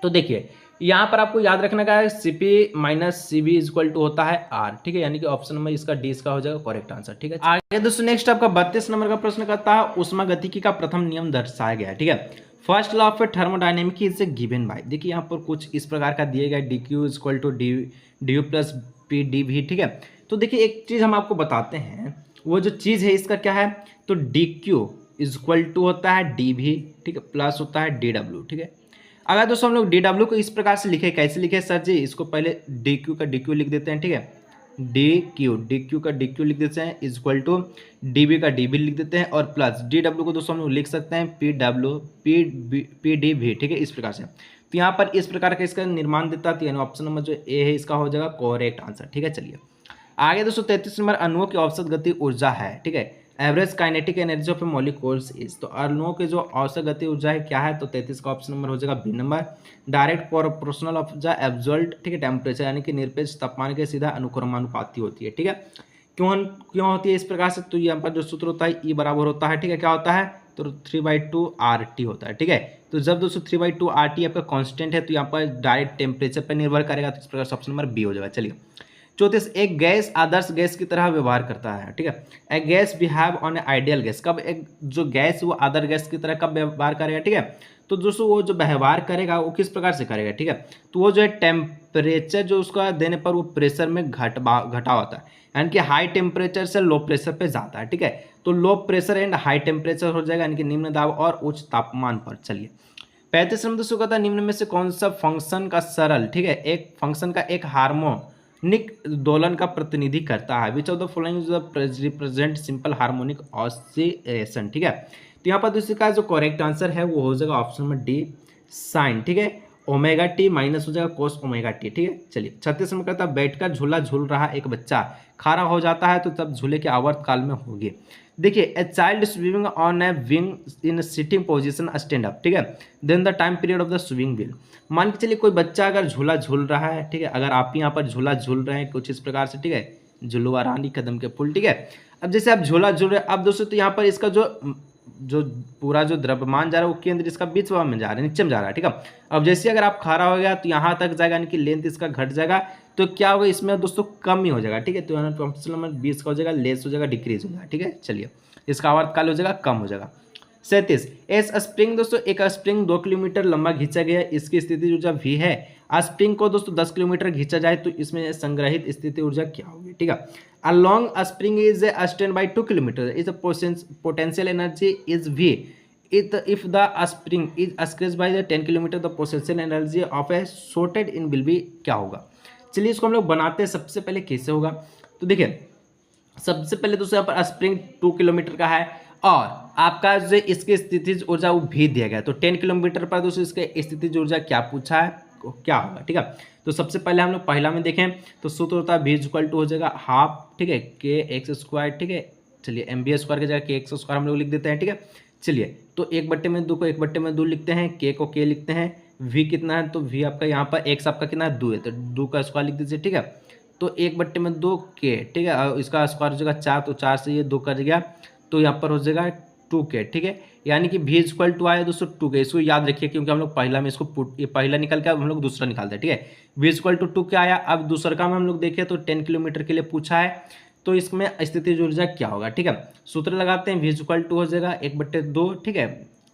तो देखिए यहाँ पर आपको याद रखना का है Cp minus Cv equal to होता है R, ठीक है, यानी कि ऑप्शन नंबर इसका डी इसका हो जाएगा करेक्ट आंसर, ठीक है। आगे दोस्तों नेक्स्ट आपका 32 नंबर का प्रश्न करता है ऊष्मागतिकी का प्रथम नियम दर्शाया गया है, ठीक है। First law of thermodynamic is given bye, देखिए यहाँ पर कुछ इस प्रकार का दिए गया dq equal to D plus P D भी, ठीक है। तो देखिए एक चीज हम आपको बताते हैं, वो जो चीज है इसका क्या है, तो dq इक्वल टू होता है डी भी, ठीक है, प्लस होता है dw, ठीक है। अगर दोस्तों हम लोग dw को इस प्रकार से लिखे, कैसे लिखे सर जी, इसको पहले dq का dq लिख देते हैं, ठीक है, dq का dq लिख देते हैं इक्वल टू db का db लिख देते हैं, और प्लस dw को दोस्तों हम लोग लिख सकते हैं pdv, ठीक है, इस प्रकार से। तो यहाँ पर इस प्रकार का इसका निर्माण देता है, यानी ऑप्शन नंबर जो ए है इसका हो जाएगा करेक्ट आंसर, ठीक है। चलिए आगे दोस्तों 33 नंबर अणुओं की औसत गति ऊर्जा है, ठीक है, average kinetic energy of A molecules is, तो अणुओं की जो औसत गति ऊर्जा है क्या है, तो 33 का ऑप्शन नंबर हो जाएगा B number. Direct proportional of the absolute, ठीक है, टेम्परेचर, यानी कि निरपेक्ष तापमान के सीधा अनुक्रमानुपाती होती है, ठीक है। क्यों होती है इस प्रकार से, तो यहाँ पर जो सूत्र होता है ई बराबर होता है, ठीक है, क्या होता है, तो 3/2 RT होता है, ठीक है। तो जब दोस्तों 3/2 RT आपका कांस्टेंट है, तो यहाँ पर डायरेक्ट टेम्परेचर पर निर्भर करेगा, तो इस प्रकार से ऑप्शन नंबर बी हो जाएगा। चलिए 34 एक गैस आदर्श गैस की तरह व्यवहार करता है, ठीक है। A gas behave on a ideal gas, कब एक जो गैस वो आदर्श गैस की तरह कब व्यवहार करेगा, ठीक है। तो दोस्तों वो जो व्यवहार करेगा वो किस प्रकार से करेगा, ठीक है, तो वो जो है टेम्परेचर जो उसका देने पर वो प्रेशर में घटा होता है, यानी कि हाई टेम्परेचर से लो प्रेशर पे जाता है, ठीक है। तो low pressure and high temperature हो जाएगा, यानी कि निम्न दाब और उच्च तापमान पर। चलिए 35 नंबर दोस्तों कहता है निम्न में से कौन सा फंक्शन का सरल, ठीक है, एक फंक्शन का एक हार्मोनिक दोलन का प्रतिनिधि करता है। विच of the following represent simple harmonic oscillation, ठीक है। तो यहाँ पर दूसरे का जो करेक्ट आंसर है वो हो जाएगा ऑप्शन नंबर डी साइन, ठीक है, ओमेगा टी माइनस हो जाएगा कोस ओमेगा टी, ठीक है। चलिए 36 नंबर कहता है बैठकर झूला झूल रहा एक बच्चा खड़ा हो जाता है तो तब झूले के आवर्त काल में होगी। देखिए a child swimming on a wing in sitting position stand up, ठीक है, then the time period of the swimming wheel. मान के चलिए कोई बच्चा अगर झूला झूल रहा है, ठीक है, अगर आप यहाँ पर झूला झूल रहे हैं कुछ इस प्रकार से, ठीक है, झुलवा रानी कदम के फूल, ठीक है। अब जैसे आप झूला झूल रहे हैं, अब दोस्तों तो यहाँ पर इसका जो पूरा जो द्रव्यमान जा रहा है वो केंद्र इसका बीच में जा रहा है, नीचे में जा रहा है, ठीक है। अब जैसे अगर आप खड़ा हो गया तो यहाँ तक जाएगा, यानी कि लेंथ इसका घट जाएगा, तो क्या होगा इसमें दोस्तों कम ही हो जाएगा, ठीक है। तो ऑप्शन नंबर 20 का हो जाएगा लेस हो जाएगा, डिक्रीज हो जाएगा, ठीक है। चलिए इसका आवर्तकाल हो जाएगा कम हो जाएगा। 37 एस स्प्रिंग दोस्तों एक स्प्रिंग 2 किलोमीटर लंबा खींचा गया, इसकी स्थिति ऊर्जा भी है। स्प्रिंग को दोस्तों 10 किलोमीटर खींचा जाए तो इसमें संग्रहित स्थिति ऊर्जा क्या होगी, ठीक है। A long spring is stand by 2 kilometre is potential energy is V if the spring is stretch by the 10 kilometre the potential energy of a shorted in will be क्या होगा। चलिए इसको हम लोग बनाते हैं, सबसे पहले कैसे होगा, तो देखिए सबसे पहले दोस्तों यहाँ पर स्प्रिंग 2 किलोमीटर का है और आपका जो इसकी स्थितिज ऊर्जा वो भी दिया गया है, तो 10 किलोमीटर पर दोस्तों इसके स्थितिज ऊर्जा क्या पूछा है क्या होगा, ठीक है। तो सबसे पहले हम लोग पहला में देखें तो सूत्र होता है v इक्वल टू हो जाएगा हाफ, ठीक है, के एक्स स्क्वायर, ठीक है। चलिए एम बी स्क्वायर की जगह के एक्स स्क्वायर हम लोग लिख देते हैं, ठीक है। चलिए, तो 1/2 को 1/2 लिखते हैं, के को के लिखते हैं, वी कितना है तो वी आपका यहाँ पर एक्स आपका कितना है 2 है, तो 2 का स्क्वायर लिख दीजिए, ठीक है। तो 1/2 के, ठीक है, और इसका स्क्वायर हो जाएगा 4, तो 4 से ये 2 कर गया, तो यहाँ पर हो जाएगा 2 के, ठीक है। यानी कि v इक्वल टू आया दोस्तों 2 के, इसको याद रखिए क्योंकि हम लोग पहला में इसको पुट, ये पहला निकल के अब हम लोग दूसरा निकालते हैं, ठीक है। v इक्वल टू 2 के आया। अब दूसरा काम हम लोग देखें तो 10 किलोमीटर के लिए पूछा है, तो इसमें स्थितिज ऊर्जा क्या होगा, ठीक है। सूत्र लगाते हैं, v इक्वल टू हो जाएगा 1/2, ठीक है,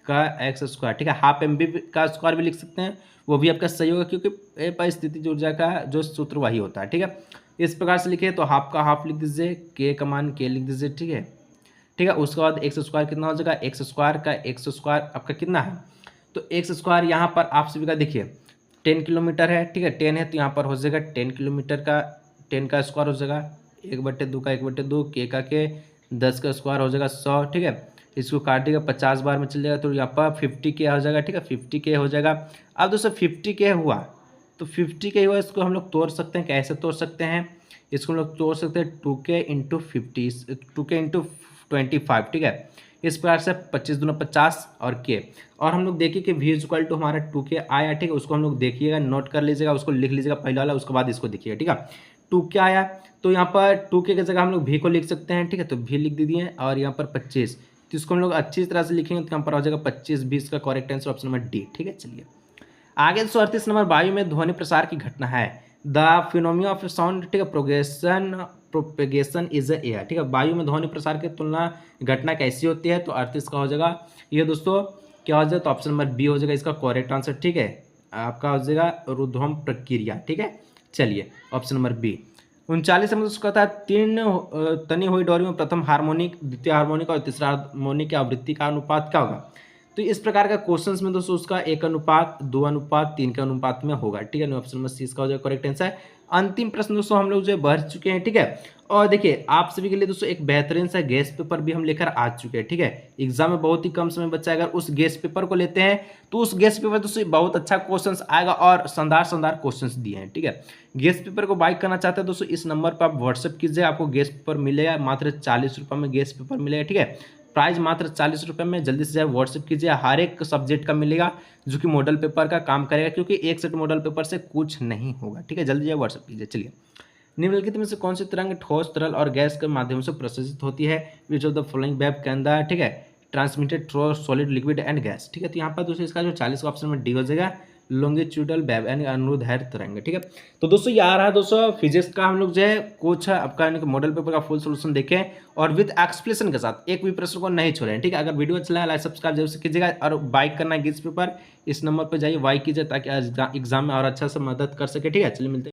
का एक्स स्क्वायर, ठीक है। हाफ एम बी का स्क्वायर भी लिख सकते हैं, वो भी आपका सही होगा क्योंकि स्थितिज ऊर्जा का जो सूत्र वही होता है, ठीक है। इस प्रकार से लिखे तो हाफ का हाफ लिख दीजिए, के का मान के लिख दीजिए, ठीक है, ठीक है। उसके बाद एक्स स्क्वायर कितना हो जाएगा, एक्स स्क्वायर का एक्स स्क्वायर आपका कितना है, तो एक्स स्क्वायर यहाँ पर आप सभी का देखिए 10 किलोमीटर है, ठीक है, 10 है तो यहाँ पर हो जाएगा 10 किलोमीटर का 10 का स्क्वायर हो जाएगा 1/2 का 1/2, के 10 का स्क्वायर हो जाएगा 100, ठीक है। इसको काटिएगा 50 बार में चल जाएगा तो यहाँ पर 50 के हो जाएगा, ठीक है, 50 के हो जाएगा। अब दोस्तों 50 के हुआ तो 50 के हुआ, इसको हम लोग तोड़ सकते हैं, कैसे तोड़ सकते हैं, इसको हम लोग तोड़ सकते हैं 2k इंटू 50, 2k इंटू 25, ठीक है। इस प्रकार से 25 दूना 50 और के, और हम लोग देखिए कि v इक्वल टू हमारा 2k आया, ठीक है। उसको हम लोग देखिएगा, नोट कर लीजिएगा, उसको लिख लीजिएगा पहले वाला, उसके बाद इसको देखिएगा, ठीक है। 2k आया तो यहाँ पर 2k की जगह हम लोग v को लिख सकते हैं, ठीक है, तो v लिख दीजिए, और यहाँ पर 25, तो इसको हम लोग अच्छी तरह से लिखेंगे तो यहाँ पर हो जाएगा 25, 20 का correct answer option number D, ठीक है। चलिए आगे 38 नंबर, वायु में ध्वनि प्रसार की घटना है, द फिनोमिना ऑफ साउंड, ठीक है, प्रोपेगेशन इज एयर, ठीक है। वायु में ध्वनि प्रसार की तुलना घटना कैसी होती है, तो 38 का हो जाएगा ये दोस्तों क्या हो जाएगा, तो ऑप्शन नंबर बी हो जाएगा इसका करेक्ट आंसर, ठीक है। आपका हो जाएगा रुद्धम प्रक्रिया, ठीक है। चलिए ऑप्शन नंबर बी। 39 में उसका था 3 तनी हुई डोरी में प्रथम हार्मोनिक, द्वितीय हार्मोनिक और तीसरा हार्मोनिक की आवृत्ति का अनुपात क्या होगा, तो इस प्रकार का क्वेश्चंस में दोस्तों उसका 1:2:3 के अनुपात में होगा, ठीक है। ऑप्शन नंबर सी इसका हो जाएगा करेक्ट आंसर। अंतिम प्रश्न दोस्तों हम लोग जो है बढ़ चुके हैं, ठीक है। और देखिए आप सभी के लिए दोस्तों एक बेहतरीन सा गेस्ट पेपर भी हम लेकर आ चुके हैं, ठीक है। एग्जाम में बहुत ही कम समय बचा है, अगर उस गेस्ट पेपर को लेते हैं तो उस गेस्ट पेपर दोस्तों बहुत अच्छा क्वेश्चंस आएगा और शानदार क्वेश्चंस दिए हैं, ठीक है। गेस्ट पेपर को बाय करना चाहते हैं दोस्तों, इस नंबर पर आप व्हाट्सएप कीजिए, आपको गेस्ट पेपर मिलेगा मात्र 40 रुपये में, गेस्ट पेपर मिलेगा, ठीक है। प्राइस मात्र 40 रुपये में, जल्दी से जाए व्हाट्सएप कीजिए, हर एक सब्जेक्ट का मिलेगा जो कि मॉडल पेपर का काम करेगा, क्योंकि एक सेट मॉडल पेपर से कुछ नहीं होगा, ठीक है। जल्दी जाए व्हाट्सएप कीजिए। चलिए निम्नलिखित में से कौन सी तरंग ठोस, तरल और गैस के माध्यम से प्रसारित होती है, विच of the following web can the, ठीक है, transmitted through solid, liquid and gas, ठीक है। तो यहाँ पर दोस्तों इसका जो 40 का ऑप्शन में डी हो जाएगा, लॉन्गिट्यूडल वेव यानी अनुदैर्ध्य तरंग, ठीक है। तो दोस्तों ये आ रहा है दोस्तों फिजिक्स का हम लोग जो है कुछ आपका यानी कि मॉडल पेपर का फुल सोल्यूशन देखें और विद एक्सप्लेनेशन के साथ, एक भी प्रश्न को नहीं छोड़ें, ठीक है। अगर वीडियो अच्छा लगा लाइक सब्सक्राइब जरूर से कीजिएगा, और बाइक करना है गेस्ट पेपर, इस नंबर पर जाइए बाइक कीजिए ताकि एग्जाम में और अच्छा से मदद कर सके, ठीक है। चलिए मिलते हैं।